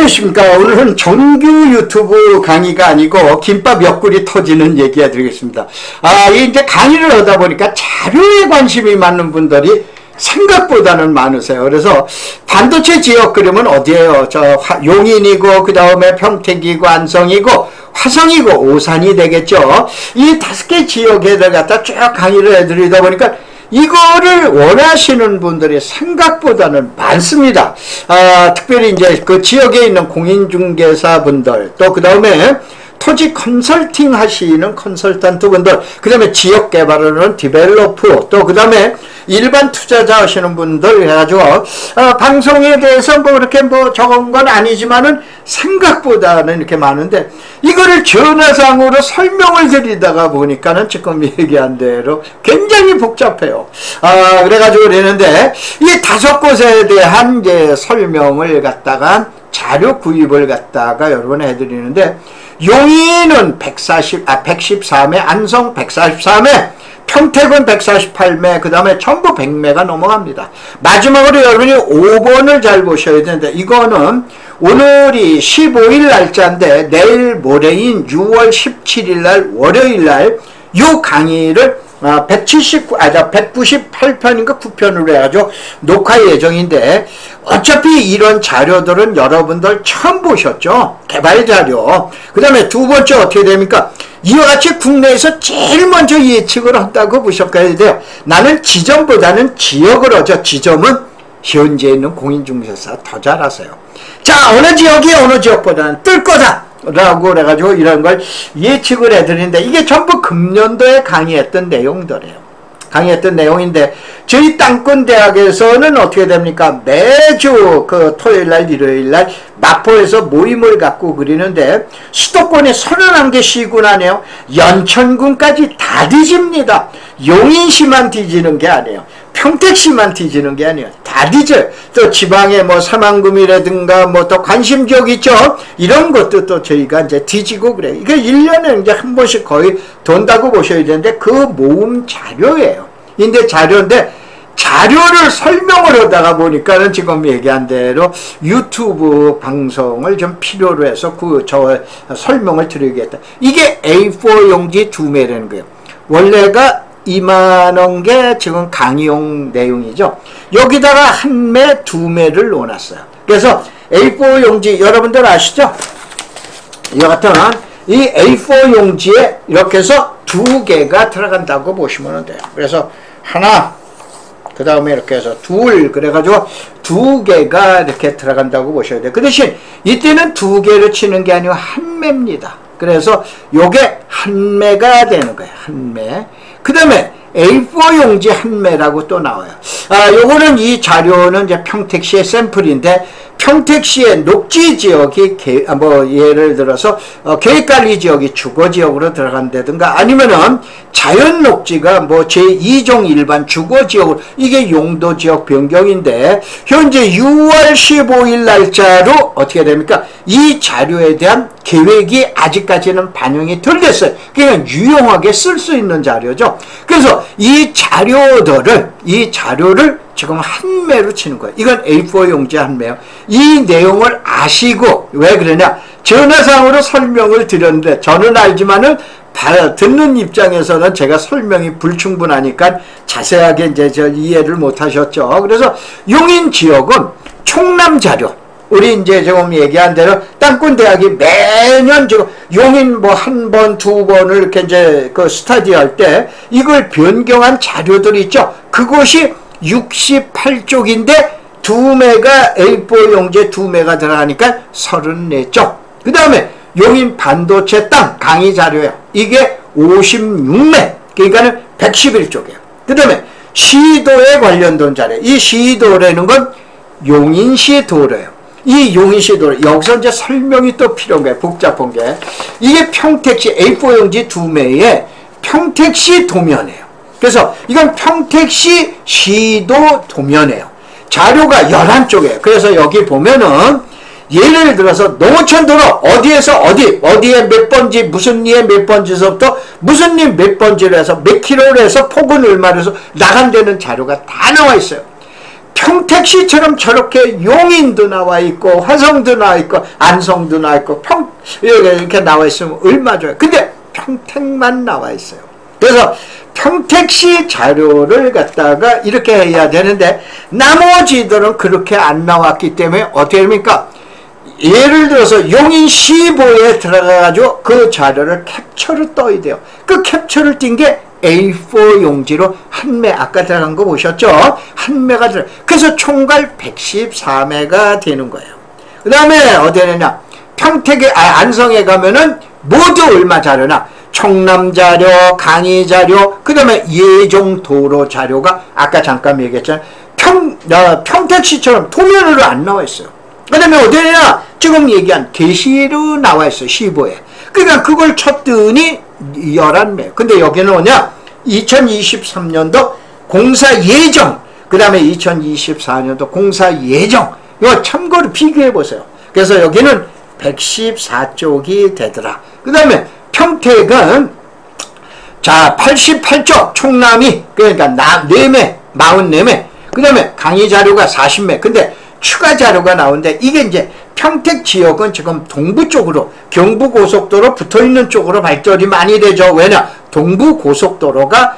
안녕하십니까. 오늘은 정규 유튜브 강의가 아니고 김밥 옆구리 터지는 얘기 해드리겠습니다. 이제 강의를 하다 보니까 자료에 관심이 많은 분들이 생각보다는 많으세요. 그래서 반도체 지역 그러면 어디에요? 용인이고, 그 다음에 평택이고, 안성이고, 화성이고, 오산이 되겠죠. 이 5개 지역에 갖다 쭉 강의를 해드리다 보니까 이거를 원하시는 분들이 생각보다는 많습니다. 특별히 이제 그 지역에 있는 공인중개사 분들, 또 그 다음에 토지 컨설팅 하시는 컨설턴트 분들, 그 다음에 지역 개발을 하는 디벨로퍼, 또 그 다음에 일반 투자자 하시는 분들 해가지고, 방송에 대해서 뭐 그렇게 뭐 적은 건 아니지만은 생각보다는 이렇게 많은데, 이거를 전화상으로 설명을 드리다가 보니까는 지금 얘기한 대로 굉장히 복잡해요. 그래가지고 그러는데, 이 5곳에 대한 이제 설명을 갖다가 자료 구입을 갖다가 여러분 해드리는데, 용인은 114매, 안성 143매, 평택은 148매, 그 다음에 전부 100매가 넘어갑니다. 마지막으로 여러분이 5번을 잘 보셔야 되는데, 이거는 오늘이 15일 날짜인데 내일 모레인 6월 17일 날 월요일 날 이 강의를 198편인가 9편으로 해가지고 녹화 예정인데, 어차피 이런 자료들은 여러분들 처음 보셨죠? 개발 자료. 그 다음에 두 번째 어떻게 됩니까? 이와 같이 국내에서 제일 먼저 예측을 한다고 보셔야 돼요. 나는 지점보다는 지역을 하죠. 지점은 현재 있는 공인중개사 더 잘 아세요. 자, 어느 지역이 어느 지역보다는 뜰 거다 라고 그래가지고 이런 걸 예측을 해드리는데, 이게 전부 금년도에 강의했던 내용들이에요. 강의했던 내용인데, 저희 땅권대학에서는 어떻게 됩니까? 매주 그 토요일날, 일요일날 마포에서 모임을 갖고 그리는데, 수도권에 31개 시군 안에요. 연천군까지 다 뒤집니다. 용인시만 뒤지는 게 아니에요. 평택시만 뒤지는 게 아니에요. 다 뒤져요. 또 지방에 뭐 사만금이라든가 뭐 또 관심지역 있죠. 이런 것도 또 저희가 이제 뒤지고 그래요. 이게 1년에 이제 한 번씩 거의 돈다고 보셔야 되는데, 그 모음 자료예요. 근데 자료인데, 자료를 설명을 하다가 보니까는 지금 얘기한 대로 유튜브 방송을 좀 필요로 해서 설명을 드리겠다. 이게 A4 용지 2매라는 거예요. 원래가 2만원 게 지금 강의용 내용이죠. 여기다가 1매, 2매를 넣어놨어요. 그래서 A4 용지, 여러분들 아시죠? 이 같은 이 A4 용지에 이렇게 해서 2개가 들어간다고 보시면 돼요. 그래서 하나, 그 다음에 이렇게 해서 둘, 그래가지고 2개가 이렇게 들어간다고 보셔야 돼요. 그 대신 이때는 2개를 치는 게 아니고 1매입니다. 그래서 요게 1매가 되는 거예요. 1매. 그 다음에 A4 용지 1매라고 또 나와요. 요거는 이 자료는 이제 평택시의 샘플인데, 평택시의 녹지 지역이 예를 들어서 계획관리 지역이 주거지역으로 들어간다든가, 아니면은 자연 녹지가 뭐 제2종 일반 주거지역으로, 이게 용도지역 변경인데, 현재 6월 15일 날짜로 어떻게 됩니까? 이 자료에 대한 계획이 아직까지는 반영이 덜 됐어요. 그냥 유용하게 쓸 수 있는 자료죠. 그래서 이 자료를 지금 1매로 치는 거예요. 이건 A4 용지 1매요. 이 내용을 아시고, 왜 그러냐? 전화상으로 설명을 드렸는데, 저는 알지만은 듣는 입장에서는 제가 설명이 불충분하니까 자세하게 이제 이해를 못 하셨죠. 그래서 용인 지역은 총람 자료, 우리 이제 지금 얘기한 대로 땅권대학이 매년 지금 용인 뭐 1번, 2번을 이렇게 이제 그 스터디 할 때 이걸 변경한 자료들이 있죠. 그것이 68쪽인데 2매가 A4 용지에 2매가 들어가니까 34쪽. 그 다음에 용인 반도체 땅 강의 자료예요. 이게 56매. 그러니까는 111쪽이에요. 그 다음에 시도에 관련된 자료. 이 시도라는 건 용인시 도로예요. 이 용인시 도로. 여기서 이제 설명이 또 필요한 거예요. 복잡한 게. 이게 평택시 A4 용지 2매에 평택시 도면이에요. 그래서 이건 평택시 시도 도면이에요. 자료가 11쪽이에요. 그래서 여기 보면은 예를 들어서 농어촌도로 어디에서 어디에 몇 번지, 무슨 리에 몇 번지서부터 무슨 리 몇 번지로 해서 몇 킬로로 해서 폭은 얼마로 해서 나간다는 자료가 다 나와 있어요. 평택시처럼 저렇게 용인도 나와 있고 화성도 나와 있고 안성도 나와 있고 이렇게 나와 있으면 얼마 좋아요. 근데 평택만 나와 있어요. 그래서 평택시 자료를 갖다가 이렇게 해야 되는데 나머지들은 그렇게 안 나왔기 때문에 어떻게 됩니까? 예를 들어서 용인 시보에 들어가가지고 그 자료를 캡처를 떠야 돼요. 그 캡처를 띈 게 A4 용지로 한 매, 아까 들어간 거 보셨죠? 한 매가 들어. 그래서 총괄 114매가 되는 거예요. 그 다음에 어디 되느냐? 평택에, 안성에 가면은 모두 얼마 자료나? 청남 자료, 강의 자료, 그 다음에 예종 도로 자료가 아까 잠깐 얘기했잖아요. 평택시처럼 도면으로 안 나와 있어요. 그 다음에 어디 되느냐? 지금 얘기한 게시로 나와 있어요. 시보에. 그러니까 그걸 쳤더니 11매. 근데 여기는 뭐냐? 2023년도 공사 예정, 그 다음에 2024년도 공사 예정. 이거 참고로 비교해 보세요. 그래서 여기는 114쪽이 되더라. 그 다음에 평택은 자 88쪽 총남이 그러니까 4매, 44매. 그 다음에 강의 자료가 40매. 근데 추가 자료가 나오는데 이게 이제 평택 지역은 지금 동부 쪽으로 경부고속도로 붙어있는 쪽으로 발전이 많이 되죠. 왜냐? 동부고속도로가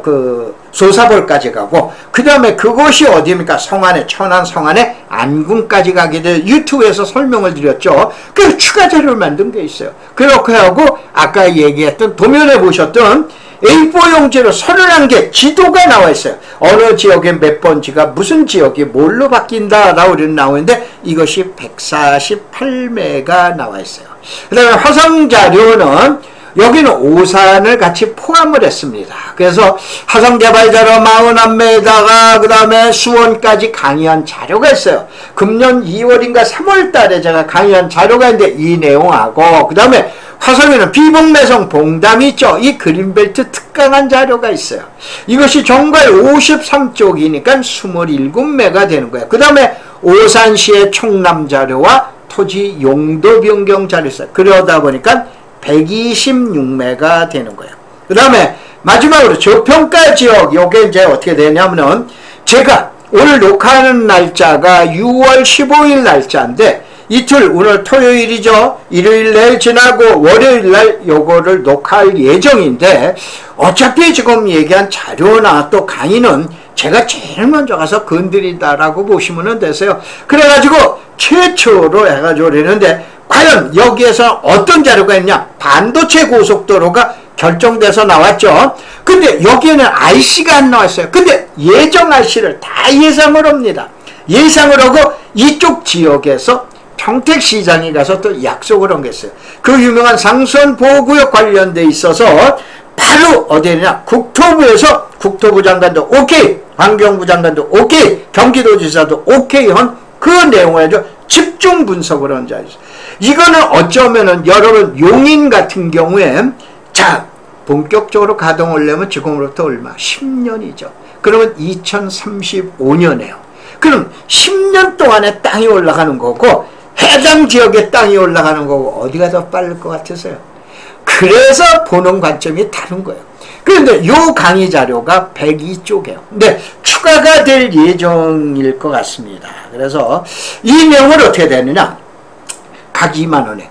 그 소사벌까지 가고 그 다음에 그곳이 어디입니까? 성안에, 천안 성안에 안군까지 가게 돼. 유튜브에서 설명을 드렸죠. 그래서 추가 자료를 만든 게 있어요. 그렇게 하고 아까 얘기했던 도면에 보셨던 A4 용지로 31개 지도가 나와 있어요. 어느 지역에 몇 번지가 무슨 지역이 뭘로 바뀐다라고 나오는데 이것이 148매가 나와 있어요. 그 다음에 화성 자료는 여기는 오산을 같이 포함을 했습니다. 그래서 화성개발자료 41매에다가 그 다음에 수원까지 강의한 자료가 있어요. 금년 2월인가 3월 달에 제가 강의한 자료가 있는데 이 내용하고 그 다음에 화성에는 비봉매성 봉담이 있죠. 이 그린벨트 특강한 자료가 있어요. 이것이 정갈 53쪽이니까 27매가 되는 거예요. 그 다음에 오산시의 총남 자료와 토지 용도 변경 자료 있어요. 그러다 보니까 126매가 되는 거예요. 그 다음에 마지막으로 저평가 지역, 요게 이제 어떻게 되냐면은 제가 오늘 녹화하는 날짜가 6월 15일 날짜인데 이틀, 오늘 토요일이죠. 일요일 내일 지나고 월요일 날 요거를 녹화할 예정인데 어차피 지금 얘기한 자료나 또 강의는 제가 제일 먼저 가서 건드린다라고 보시면 되세요. 그래가지고 최초로 해가지고 그러는데 과연 여기에서 어떤 자료가 있냐? 반도체 고속도로가 결정돼서 나왔죠. 근데 여기에는 IC가 안 나왔어요. 근데 예정 IC를 다 예상을 합니다. 예상을 하고 이쪽 지역에서 평택시장에 가서 또 약속을 한 게 있어요. 그 유명한 상선보호구역 관련돼 있어서 바로 어디냐? 국토부에서 국토부 장관도 오케이, 환경부 장관도 오케이, 경기도지사도 오케이 한 그 내용을 아주 집중 분석을 한 자리죠. 이거는 어쩌면은 여러분 용인 같은 경우에 자 본격적으로 가동을 내면 지금으로부터 얼마? 10년이죠. 그러면 2035년에요. 그럼 10년 동안에 땅이 올라가는 거고 해당 지역의 땅이 올라가는 거고 어디가 더 빠를 것 같으세요? 그래서 보는 관점이 다른 거예요. 그런데 요 강의 자료가 102쪽이에요. 근데 추가가 될 예정일 것 같습니다. 그래서 이 내용을 어떻게 되느냐? 각 2만원에.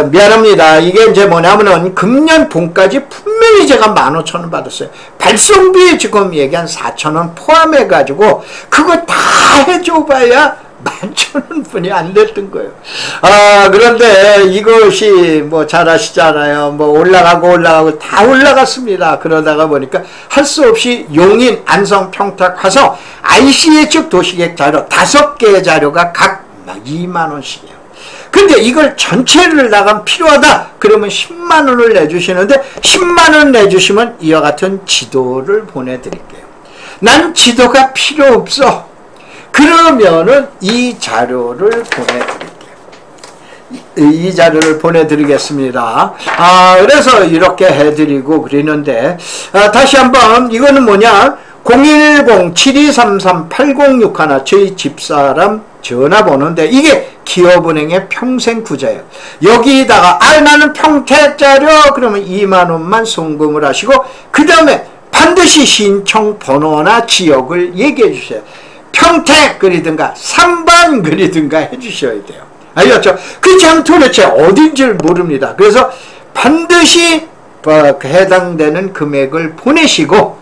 미안합니다. 이게 이제 뭐냐면은 금년 봄까지 분명히 제가 15,000원 받았어요. 발송비 지금 얘기한 4,000원 포함해가지고 그거 다 해줘봐야 11,000원 분이 안 됐던 거예요. 그런데 이것이 뭐 잘 아시잖아요. 뭐 올라가고 다 올라갔습니다. 그러다가 보니까 할 수 없이 용인, 안성, 평택, 화성, ICH 도시계획 자료 5개의 자료가 각 2만원씩이에요. 근데 이걸 전체를 나가면 필요하다. 그러면 10만원을 내주시는데 10만원 내주시면 이와 같은 지도를 보내드릴게요. 난 지도가 필요 없어. 그러면은 이 자료를 보내드릴게요. 이 자료를 보내드리겠습니다. 그래서 이렇게 해드리고 그러는데 다시 한번 이거는 뭐냐? 010-7233-8061 저희 집사람 전화번호인데 이게 기업은행의 평생구자예요. 여기다가 나는 평택자료 그러면 2만원만 송금을 하시고 그 다음에 반드시 신청 번호나 지역을 얘기해 주세요. 평택 그리든가 3번 그리든가 해주셔야 돼요. 알겠죠? 그렇지 않으면 도대체 어딘지를 모릅니다. 그래서 반드시 해당되는 금액을 보내시고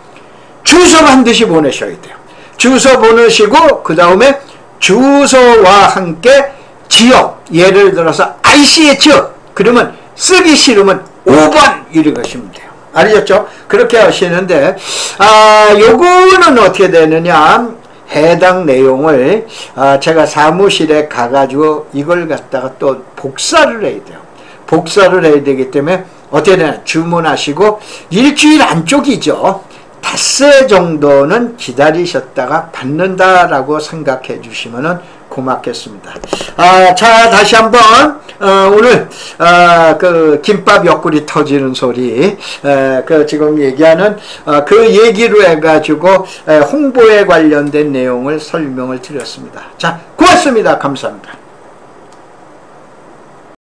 주소 반드시 보내셔야 돼요. 주소 보내시고 그 다음에 주소와 함께 지역, 예를 들어서 ICH 그러면 쓰기 싫으면 5번 이렇게 하시면 돼요. 알겠죠? 그렇게 하시는데 요거는 어떻게 되느냐, 해당 내용을 제가 사무실에 가가지고 이걸 갖다가 또 복사를 해야 돼요. 복사를 해야 되기 때문에 어떻게 되냐, 주문하시고 일주일 안쪽이죠. 닷새 정도는 기다리셨다가 받는다라고 생각해 주시면은 고맙겠습니다. 자, 다시 한번 오늘 그 김밥 옆구리 터지는 소리, 그 지금 얘기하는 그 얘기로 해가지고 홍보에 관련된 내용을 설명을 드렸습니다. 자, 고맙습니다. 감사합니다.